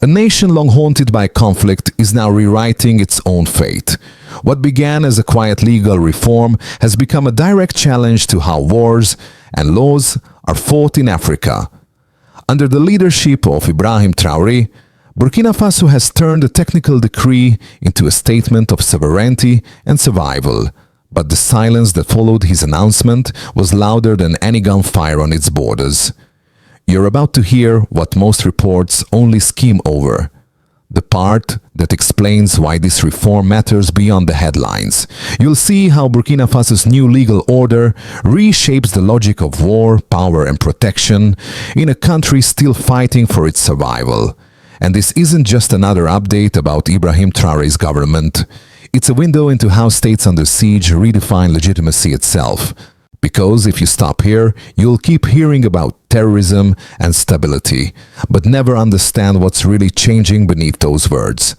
A nation long haunted by conflict is now rewriting its own fate. What began as a quiet legal reform has become a direct challenge to how wars and laws are fought in Africa. Under the leadership of Ibrahim Traoré, Burkina Faso has turned a technical decree into a statement of sovereignty and survival. But the silence that followed his announcement was louder than any gunfire on its borders. You're about to hear what most reports only skim over. The part that explains why this reform matters beyond the headlines. You'll see how Burkina Faso's new legal order reshapes the logic of war, power and protection in a country still fighting for its survival. And this isn't just another update about Ibrahim Traoré's government. It's a window into how states under siege redefine legitimacy itself. Because if you stop here, you'll keep hearing about terrorism and stability, but never understand what's really changing beneath those words.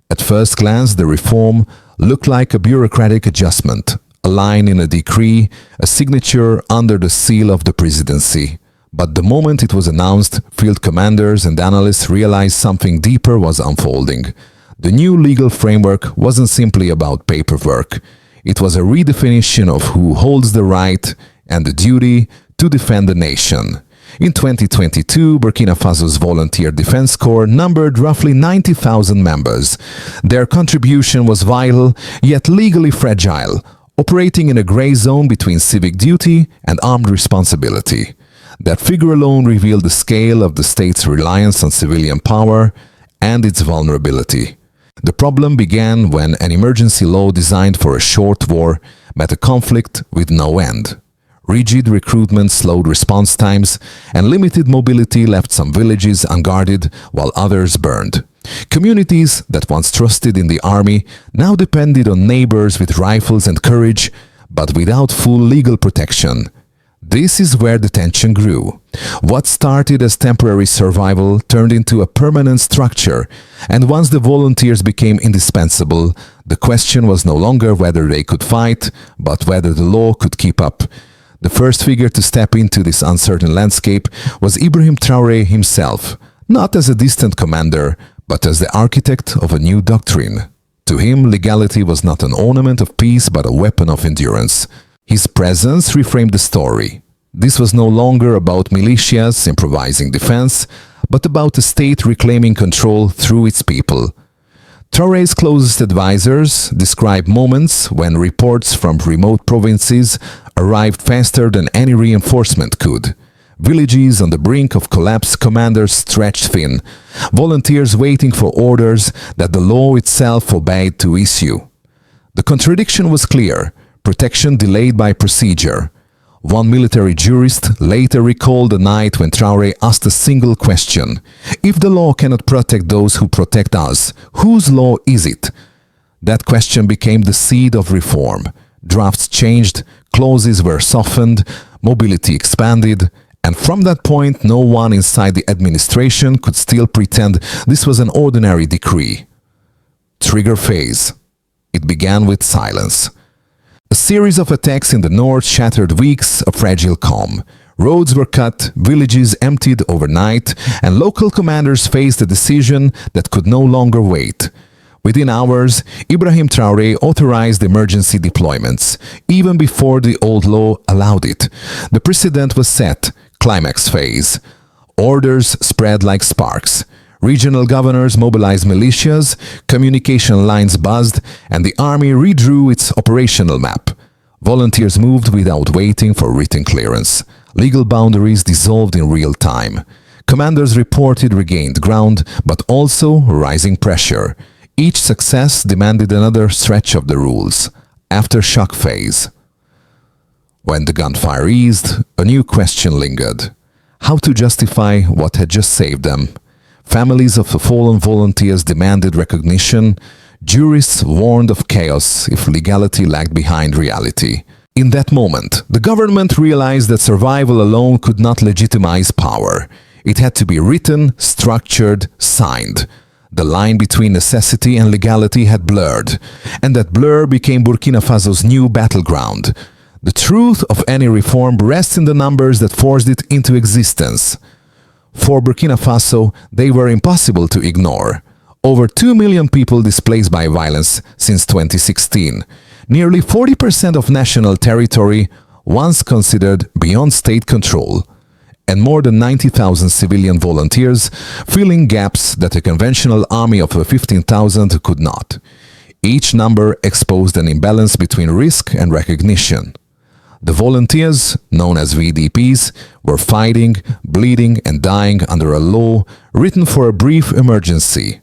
At first glance, the reform looked like a bureaucratic adjustment, a line in a decree, a signature under the seal of the presidency. But the moment it was announced, field commanders and analysts realized something deeper was unfolding. The new legal framework wasn't simply about paperwork. It was a redefinition of who holds the right and the duty to defend the nation. In 2022, Burkina Faso's Volunteer Defense Corps numbered roughly 90,000 members. Their contribution was vital, yet legally fragile, operating in a gray zone between civic duty and armed responsibility. That figure alone revealed the scale of the state's reliance on civilian power and its vulnerability. The problem began when an emergency law designed for a short war met a conflict with no end. Rigid recruitment slowed response times, and limited mobility left some villages unguarded while others burned. Communities that once trusted in the army now depended on neighbors with rifles and courage, but without full legal protection. This is where the tension grew. What started as temporary survival turned into a permanent structure, and once the volunteers became indispensable, the question was no longer whether they could fight, but whether the law could keep up. The first figure to step into this uncertain landscape was Ibrahim Traoré himself, not as a distant commander, but as the architect of a new doctrine. To him, legality was not an ornament of peace but a weapon of endurance. His presence reframed the story. This was no longer about militias improvising defense, but about a state reclaiming control through its people. Traoré's closest advisors describe moments when reports from remote provinces arrived faster than any reinforcement could. Villages on the brink of collapse, commanders stretched thin, volunteers waiting for orders that the law itself forbade to issue. The contradiction was clear. Protection delayed by procedure. One military jurist later recalled the night when Traoré asked a single question. If the law cannot protect those who protect us, whose law is it? That question became the seed of reform. Drafts changed, clauses were softened, mobility expanded, and from that point no one inside the administration could still pretend this was an ordinary decree. Trigger phase. It began with silence. A series of attacks in the north shattered weeks of fragile calm. Roads were cut, villages emptied overnight, and local commanders faced a decision that could no longer wait. Within hours, Ibrahim Traoré authorized emergency deployments, even before the old law allowed it. The precedent was set, climax phase. Orders spread like sparks. Regional governors mobilized militias, communication lines buzzed, and the army redrew its operational map. Volunteers moved without waiting for written clearance. Legal boundaries dissolved in real time. Commanders reported regained ground, but also rising pressure. Each success demanded another stretch of the rules. Aftershock phase. When the gunfire eased, a new question lingered. How to justify what had just saved them? Families of the fallen volunteers demanded recognition. Jurists warned of chaos if legality lagged behind reality. In that moment, the government realized that survival alone could not legitimize power. It had to be written, structured, signed. The line between necessity and legality had blurred, and that blur became Burkina Faso's new battleground. The truth of any reform rests in the numbers that forced it into existence. For Burkina Faso, they were impossible to ignore. Over 2 million people displaced by violence since 2016. Nearly 40% of national territory once considered beyond state control. And more than 90,000 civilian volunteers filling gaps that a conventional army of 15,000 could not. Each number exposed an imbalance between risk and recognition. The volunteers, known as VDPs, were fighting, bleeding and dying under a law written for a brief emergency.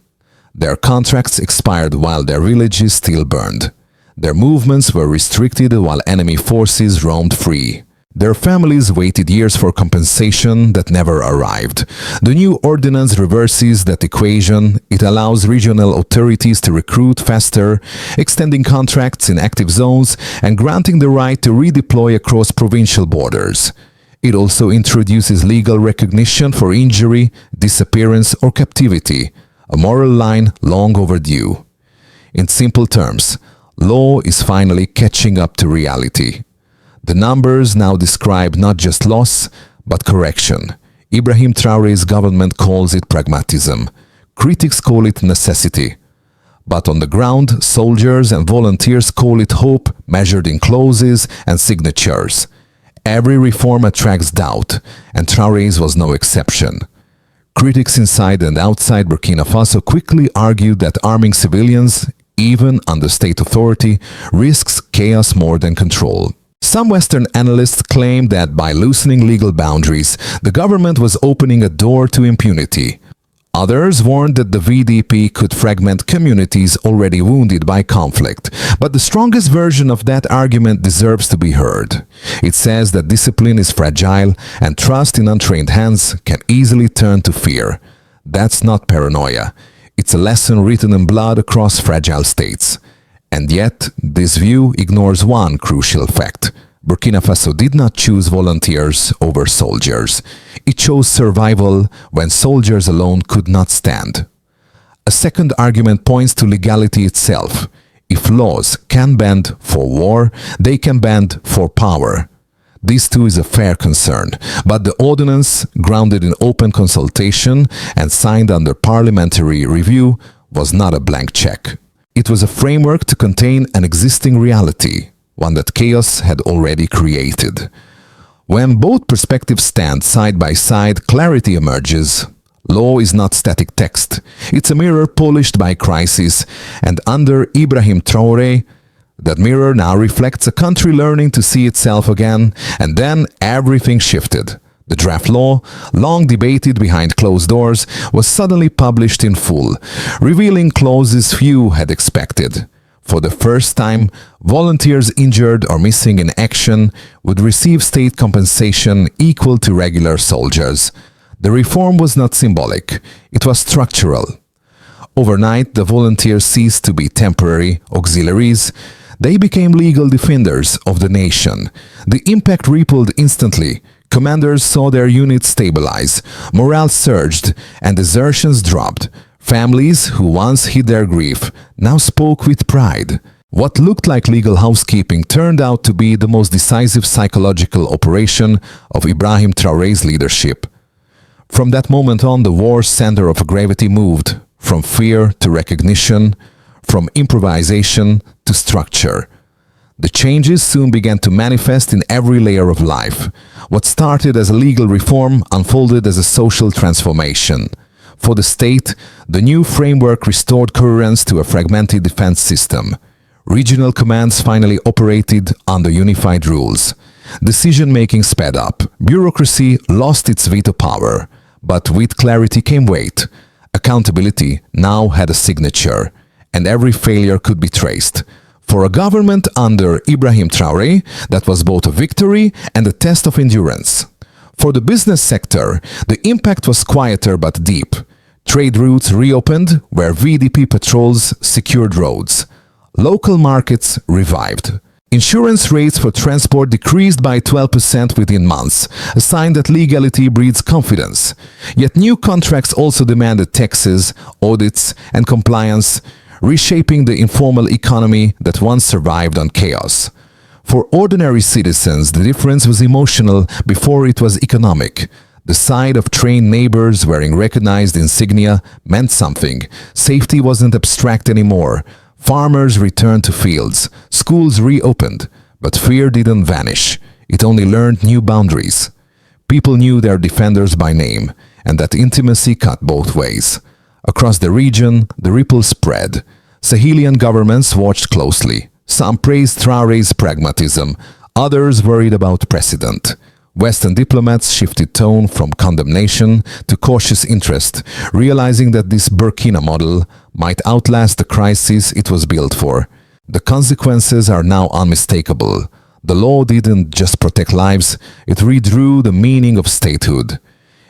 Their contracts expired while their villages still burned. Their movements were restricted while enemy forces roamed free. Their families waited years for compensation that never arrived. The new ordinance reverses that equation. It allows regional authorities to recruit faster, extending contracts in active zones and granting the right to redeploy across provincial borders. It also introduces legal recognition for injury, disappearance or captivity, a moral line long overdue. In simple terms, law is finally catching up to reality. The numbers now describe not just loss, but correction. Ibrahim Traoré's government calls it pragmatism. Critics call it necessity. But on the ground, soldiers and volunteers call it hope measured in clauses and signatures. Every reform attracts doubt, and Traoré's was no exception. Critics inside and outside Burkina Faso quickly argued that arming civilians, even under state authority, risks chaos more than control. Some Western analysts claim that by loosening legal boundaries, the government was opening a door to impunity. Others warned that the VDP could fragment communities already wounded by conflict. But the strongest version of that argument deserves to be heard. It says that discipline is fragile and trust in untrained hands can easily turn to fear. That's not paranoia. It's a lesson written in blood across fragile states. And yet, this view ignores one crucial fact. Burkina Faso did not choose volunteers over soldiers. It chose survival when soldiers alone could not stand. A second argument points to legality itself. If laws can bend for war, they can bend for power. This too is a fair concern, but the ordinance, grounded in open consultation and signed under parliamentary review, was not a blank check. It was a framework to contain an existing reality, one that chaos had already created. When both perspectives stand side by side, clarity emerges. Law is not static text. It's a mirror polished by crisis, and under Ibrahim Traoré, that mirror now reflects a country learning to see itself again, and then everything shifted. The draft law, long debated behind closed doors, was suddenly published in full, revealing clauses few had expected. For the first time, volunteers injured or missing in action would receive state compensation equal to regular soldiers. The reform was not symbolic, it was structural. Overnight, the volunteers ceased to be temporary auxiliaries. They became legal defenders of the nation. The impact rippled instantly. Commanders saw their units stabilize, morale surged, and desertions dropped. Families who once hid their grief now spoke with pride. What looked like legal housekeeping turned out to be the most decisive psychological operation of Ibrahim Traoré's leadership. From that moment on, the war's center of gravity moved from fear to recognition, from improvisation to structure. The changes soon began to manifest in every layer of life. What started as a legal reform unfolded as a social transformation. For the state, the new framework restored coherence to a fragmented defense system. Regional commands finally operated under unified rules. Decision-making sped up. Bureaucracy lost its veto power. But with clarity came weight. Accountability now had a signature, and every failure could be traced. For a government under Ibrahim Traoré, that was both a victory and a test of endurance. For the business sector, the impact was quieter but deep. Trade routes reopened where VDP patrols secured roads. Local markets revived. Insurance rates for transport decreased by 12% within months, a sign that legality breeds confidence. Yet new contracts also demanded taxes, audits, and compliance, reshaping the informal economy that once survived on chaos. For ordinary citizens, the difference was emotional before it was economic. The sight of trained neighbors wearing recognized insignia meant something. Safety wasn't abstract anymore. Farmers returned to fields. Schools reopened. But fear didn't vanish. It only learned new boundaries. People knew their defenders by name, and that intimacy cut both ways. Across the region, the ripple spread. Sahelian governments watched closely. Some praised Traoré's pragmatism, others worried about precedent. Western diplomats shifted tone from condemnation to cautious interest, realizing that this Burkina model might outlast the crisis it was built for. The consequences are now unmistakable. The law didn't just protect lives, it redrew the meaning of statehood.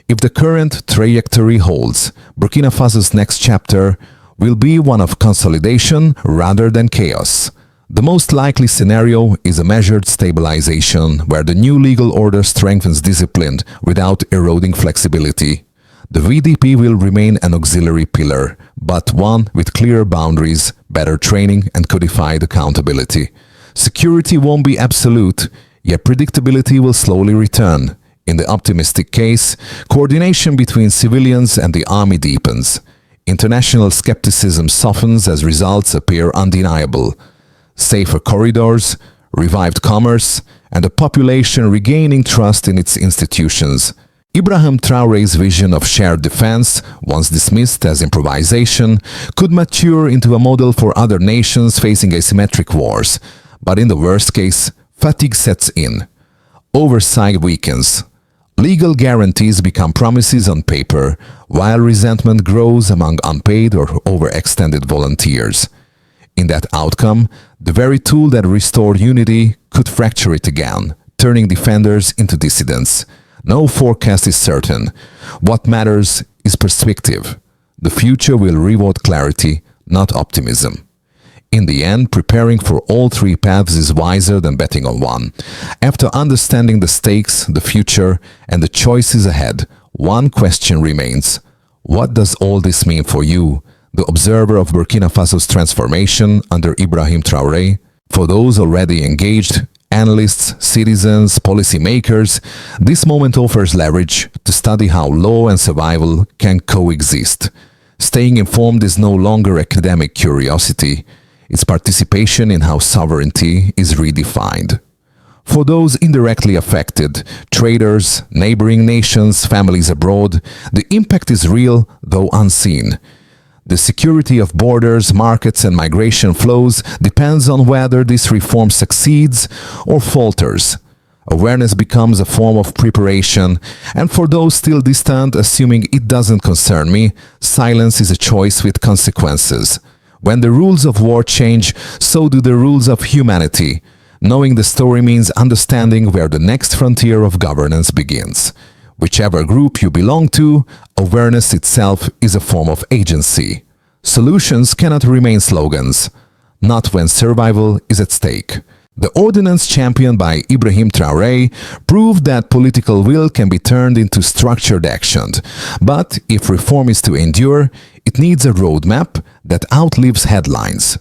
If the current trajectory holds, Burkina Faso's next chapter will be one of consolidation rather than chaos. The most likely scenario is a measured stabilization where the new legal order strengthens discipline without eroding flexibility. The VDP will remain an auxiliary pillar, but one with clear boundaries, better training and codified accountability. Security won't be absolute, yet predictability will slowly return. In the optimistic case, coordination between civilians and the army deepens. International skepticism softens as results appear undeniable. Safer corridors, revived commerce, and a population regaining trust in its institutions. Ibrahim Traoré's vision of shared defense, once dismissed as improvisation, could mature into a model for other nations facing asymmetric wars. But in the worst case, fatigue sets in. Oversight weakens. Legal guarantees become promises on paper, while resentment grows among unpaid or overextended volunteers. In that outcome, the very tool that restored unity could fracture it again, turning defenders into dissidents. No forecast is certain. What matters is perspective. The future will reward clarity, not optimism. In the end, preparing for all three paths is wiser than betting on one. After understanding the stakes, the future, and the choices ahead, one question remains. What does all this mean for you, the observer of Burkina Faso's transformation under Ibrahim Traoré? For those already engaged, analysts, citizens, policymakers, this moment offers leverage to study how law and survival can coexist. Staying informed is no longer academic curiosity. It's participation in how sovereignty is redefined. For those indirectly affected, traders, neighboring nations, families abroad, the impact is real, though unseen. The security of borders, markets, and migration flows depends on whether this reform succeeds or falters. Awareness becomes a form of preparation, and for those still distant, assuming it doesn't concern me, silence is a choice with consequences. When the rules of war change, so do the rules of humanity. Knowing the story means understanding where the next frontier of governance begins. Whichever group you belong to, awareness itself is a form of agency. Solutions cannot remain slogans, not when survival is at stake. The ordinance championed by Ibrahim Traoré proved that political will can be turned into structured action. But if reform is to endure, it needs a roadmap that outlives headlines.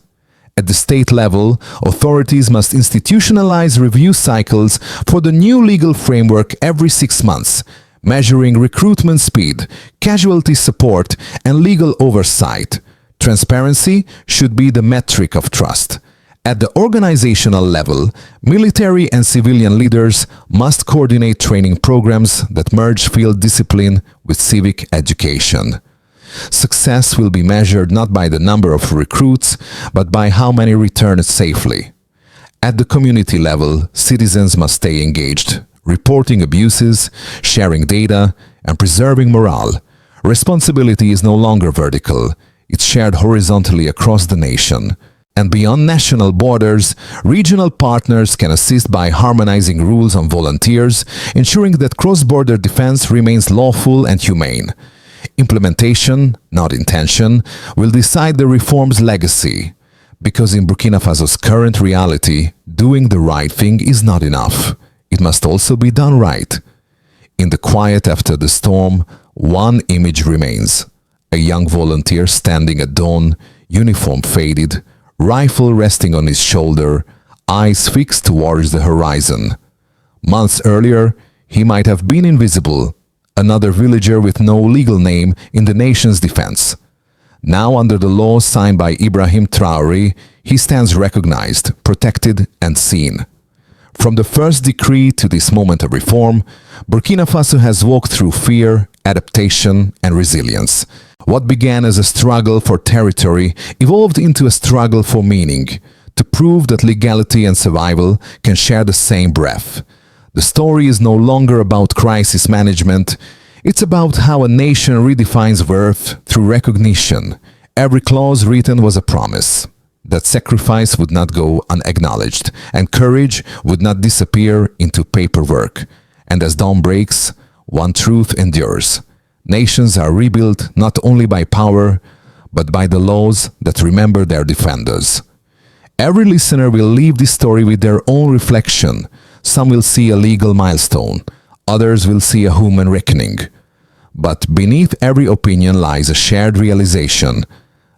At the state level, authorities must institutionalize review cycles for the new legal framework every 6 months, measuring recruitment speed, casualty support, and legal oversight. Transparency should be the metric of trust. At the organizational level, military and civilian leaders must coordinate training programs that merge field discipline with civic education. Success will be measured not by the number of recruits, but by how many return safely. At the community level, citizens must stay engaged, reporting abuses, sharing data, and preserving morale. Responsibility is no longer vertical, it's shared horizontally across the nation. And beyond national borders, regional partners can assist by harmonizing rules on volunteers, ensuring that cross-border defense remains lawful and humane. Implementation, not intention, will decide the reform's legacy. Because in Burkina Faso's current reality, doing the right thing is not enough. It must also be done right. In the quiet after the storm, one image remains. A young volunteer standing at dawn, uniform faded, rifle resting on his shoulder, eyes fixed towards the horizon. Months earlier, he might have been invisible, another villager with no legal name in the nation's defense. Now, under the law signed by Ibrahim Traoré, he stands recognized, protected, and seen. From the first decree to this moment of reform, Burkina Faso has walked through fear, adaptation, and resilience. What began as a struggle for territory evolved into a struggle for meaning, to prove that legality and survival can share the same breath. The story is no longer about crisis management. It's about how a nation redefines worth through recognition. Every clause written was a promise that sacrifice would not go unacknowledged and courage would not disappear into paperwork. And as dawn breaks, one truth endures. Nations are rebuilt not only by power, but by the laws that remember their defenders. Every listener will leave this story with their own reflection. Some will see a legal milestone, others will see a human reckoning. But beneath every opinion lies a shared realization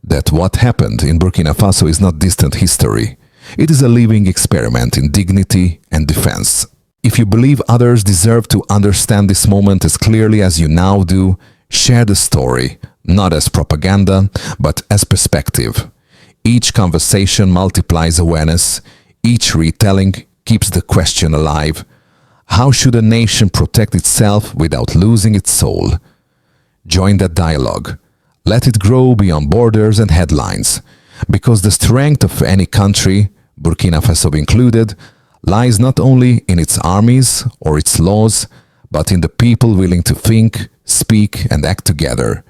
that what happened in Burkina Faso is not distant history. It is a living experiment in dignity and defense. If you believe others deserve to understand this moment as clearly as you now do, share the story, not as propaganda, but as perspective. Each conversation multiplies awareness, each retelling keeps the question alive. How should a nation protect itself without losing its soul? Join that dialogue. Let it grow beyond borders and headlines, because the strength of any country, Burkina Faso included, lies not only in its armies or its laws, but in the people willing to think, speak, and act together.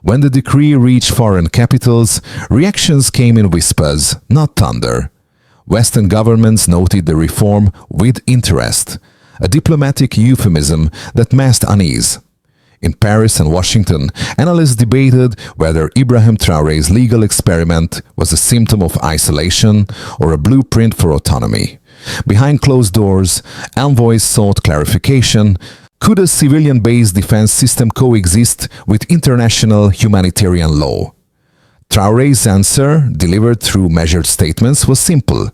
When the decree reached foreign capitals, reactions came in whispers, not thunder. Western governments noted the reform with interest, a diplomatic euphemism that masked unease. In Paris and Washington, analysts debated whether Ibrahim Traoré's legal experiment was a symptom of isolation or a blueprint for autonomy. Behind closed doors, envoys sought clarification. Could a civilian-based defense system coexist with international humanitarian law? Traoré's answer, delivered through measured statements, was simple.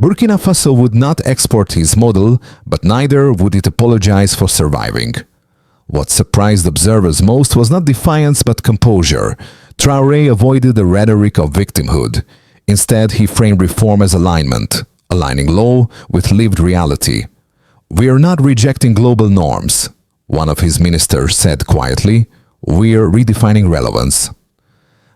Burkina Faso would not export his model, but neither would it apologize for surviving. What surprised observers most was not defiance but composure. Traoré avoided the rhetoric of victimhood. Instead, he framed reform as alignment, aligning law with lived reality. "We are not rejecting global norms," one of his ministers said quietly. "We are redefining relevance."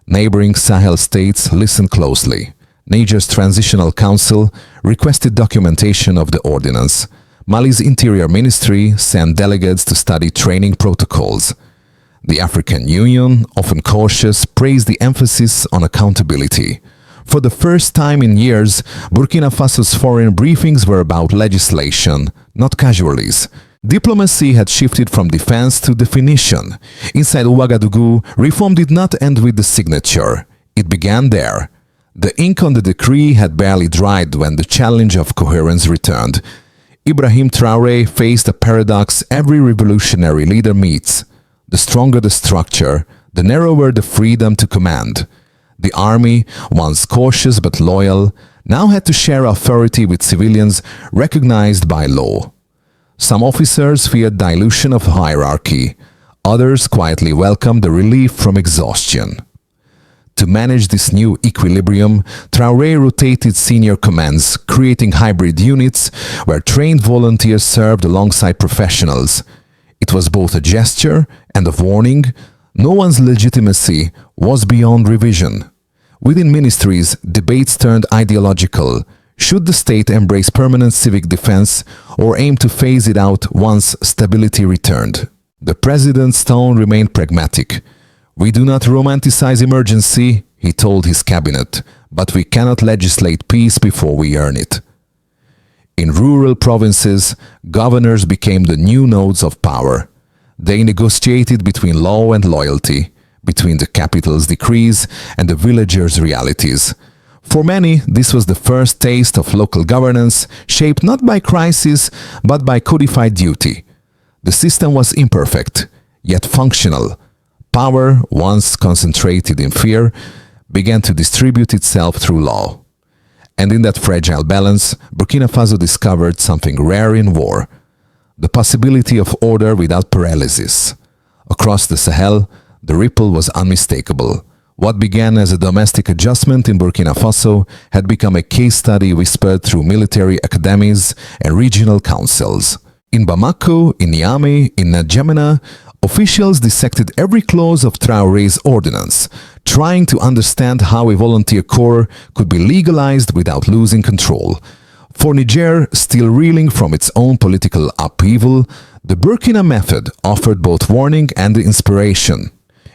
Neighboring Sahel states listened closely. Niger's Transitional Council requested documentation of the ordinance. Mali's Interior Ministry sent delegates to study training protocols. The African Union, often cautious, praised the emphasis on accountability. For the first time in years, Burkina Faso's foreign briefings were about legislation, not casualties. Diplomacy had shifted from defense to definition. Inside Ouagadougou, reform did not end with the signature. It began there. The ink on the decree had barely dried when the challenge of coherence returned. Ibrahim Traoré faced a paradox every revolutionary leader meets. The stronger the structure, the narrower the freedom to command. The army, once cautious but loyal, now had to share authority with civilians recognized by law. Some officers feared dilution of hierarchy. Others quietly welcomed the relief from exhaustion. To manage this new equilibrium, Traoré rotated senior commands, creating hybrid units where trained volunteers served alongside professionals. It was both a gesture and a warning. No one's legitimacy was beyond revision. Within ministries, debates turned ideological. Should the state embrace permanent civic defense or aim to phase it out once stability returned? The president's tone remained pragmatic. "We do not romanticize emergency," he told his cabinet, "but we cannot legislate peace before we earn it." In rural provinces, governors became the new nodes of power. They negotiated between law and loyalty, between the capital's decrees and the villagers' realities. For many, this was the first taste of local governance, shaped not by crisis, but by codified duty. The system was imperfect, yet functional. Power, once concentrated in fear, began to distribute itself through law. And in that fragile balance, Burkina Faso discovered something rare in war: the possibility of order without paralysis. Across the Sahel, the ripple was unmistakable. What began as a domestic adjustment in Burkina Faso had become a case study whispered through military academies and regional councils. In Bamako, in Niamey, in N'Djamena, officials dissected every clause of Traoré's ordinance, trying to understand how a volunteer corps could be legalized without losing control. For Niger, still reeling from its own political upheaval, the Burkina method offered both warning and inspiration.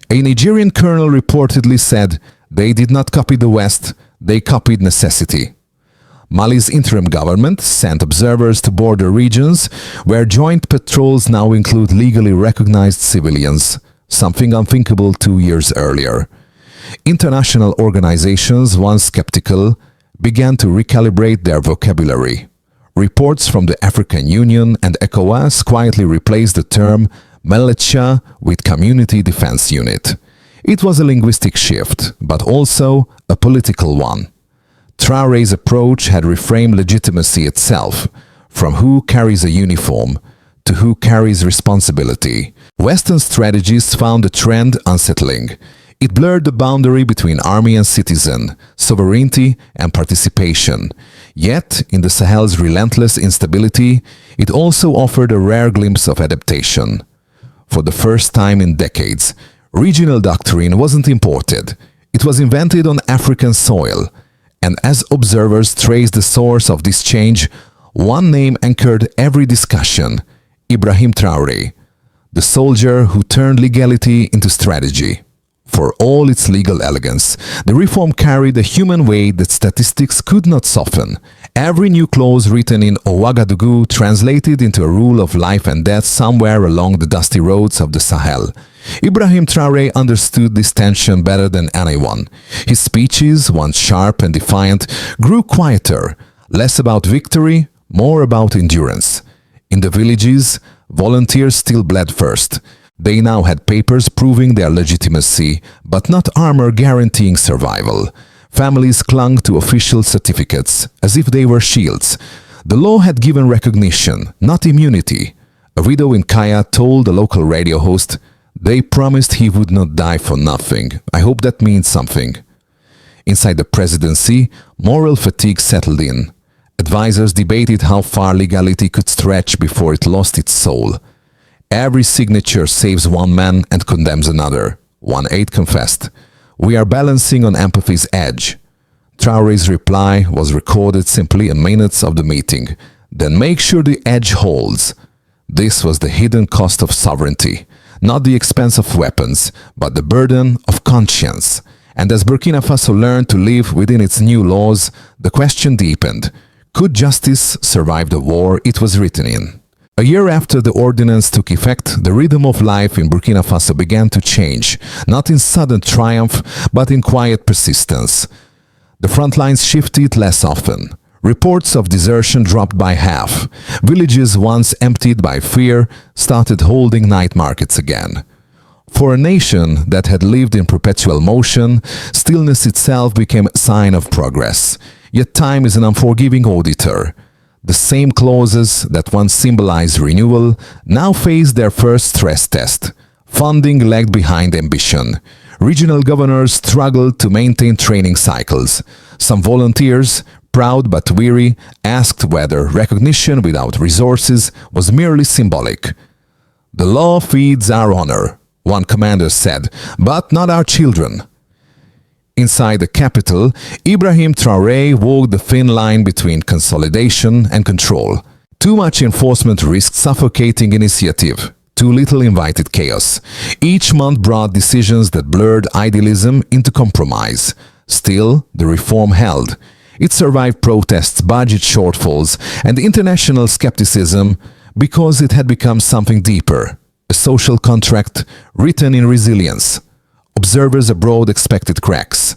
A Nigerian colonel reportedly said, "They did not copy the West, they copied necessity." Mali's interim government sent observers to border regions where joint patrols now include legally recognized civilians, something unthinkable 2 years earlier. International organizations, once skeptical, began to recalibrate their vocabulary. Reports from the African Union and ECOWAS quietly replaced the term militia with community defense unit. It was a linguistic shift, but also a political one. Traoré's approach had reframed legitimacy itself, from who carries a uniform to who carries responsibility. Western strategies found the trend unsettling. It blurred the boundary between army and citizen, sovereignty and participation. Yet, in the Sahel's relentless instability, it also offered a rare glimpse of adaptation. For the first time in decades, regional doctrine wasn't imported. It was invented on African soil. And as observers traced the source of this change, one name anchored every discussion: Ibrahim Traoré, the soldier who turned legality into strategy. For all its legal elegance, the reform carried a human weight that statistics could not soften. Every new clause written in Ouagadougou translated into a rule of life and death somewhere along the dusty roads of the Sahel. Ibrahim Traoré understood this tension better than anyone. His speeches, once sharp and defiant, grew quieter, less about victory, more about endurance. In the villages, volunteers still bled first. They now had papers proving their legitimacy, but not armor guaranteeing survival. Families clung to official certificates, as if they were shields. The law had given recognition, not immunity. A widow in Kaya told a local radio host, "They promised he would not die for nothing. I hope that means something." Inside the presidency, moral fatigue settled in. Advisors debated how far legality could stretch before it lost its soul. Every signature saves one man and condemns another, one aide confessed. "We are balancing on empathy's edge." Traoré's reply was recorded simply in minutes of the meeting. "Then make sure the edge holds." This was the hidden cost of sovereignty, not the expense of weapons, but the burden of conscience. And as Burkina Faso learned to live within its new laws, the question deepened. Could justice survive the war it was written in? A year after the ordinance took effect, the rhythm of life in Burkina Faso began to change, not in sudden triumph, but in quiet persistence. The front lines shifted less often. Reports of desertion dropped by half. Villages once emptied by fear started holding night markets again. For a nation that had lived in perpetual motion, stillness itself became a sign of progress. Yet time is an unforgiving auditor. The same clauses that once symbolized renewal now faced their first stress test. Funding lagged behind ambition. Regional governors struggled to maintain training cycles. Some volunteers, proud but weary, asked whether recognition without resources was merely symbolic. "The law feeds our honor," one commander said, "but not our children." Inside the capital, Ibrahim Traoré walked the thin line between consolidation and control. Too much enforcement risked suffocating initiative. Too little invited chaos. Each month brought decisions that blurred idealism into compromise. Still, the reform held. It survived protests, budget shortfalls, and international skepticism because it had become something deeper. A social contract written in resilience. Observers abroad expected cracks.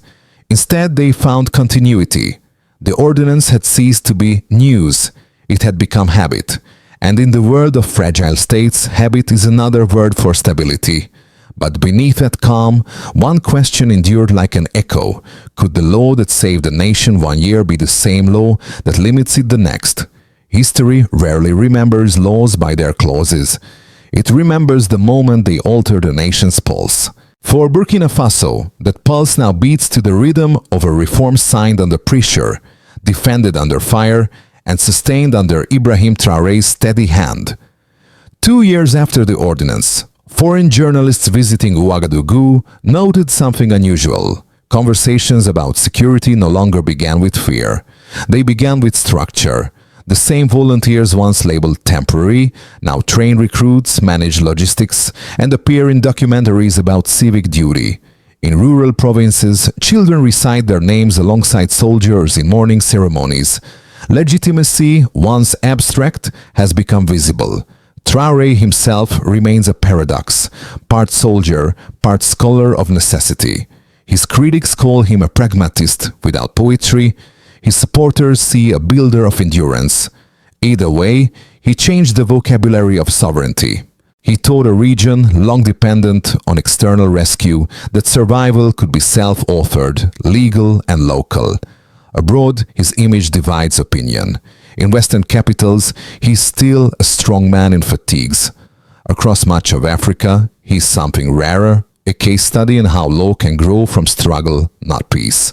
Instead, they found continuity. The ordinance had ceased to be news. It had become habit. And in the world of fragile states, habit is another word for stability. But beneath that calm, one question endured like an echo. Could the law that saved a nation one year be the same law that limits it the next? History rarely remembers laws by their clauses. It remembers the moment they altered a nation's pulse. For Burkina Faso, that pulse now beats to the rhythm of a reform signed under pressure, defended under fire, and sustained under Ibrahim Traoré's steady hand. 2 years after the ordinance, foreign journalists visiting Ouagadougou noted something unusual. Conversations about security no longer began with fear. They began with structure. The same volunteers once labeled temporary, now train recruits, manage logistics, and appear in documentaries about civic duty. In rural provinces, children recite their names alongside soldiers in mourning ceremonies. Legitimacy, once abstract, has become visible. Traoré himself remains a paradox, part soldier, part scholar of necessity. His critics call him a pragmatist without poetry. His supporters see a builder of endurance. Either way, he changed the vocabulary of sovereignty. He taught a region long dependent on external rescue that survival could be self-authored, legal and local. Abroad, his image divides opinion. In Western capitals, he's still a strong man in fatigues. Across much of Africa, he's something rarer, a case study in how law can grow from struggle, not peace.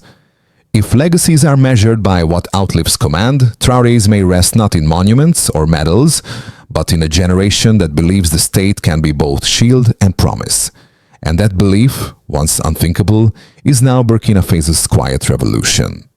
If legacies are measured by what outlives command, Traoré's may rest not in monuments or medals, but in a generation that believes the state can be both shield and promise. And that belief, once unthinkable, is now Burkina Faso's quiet revolution.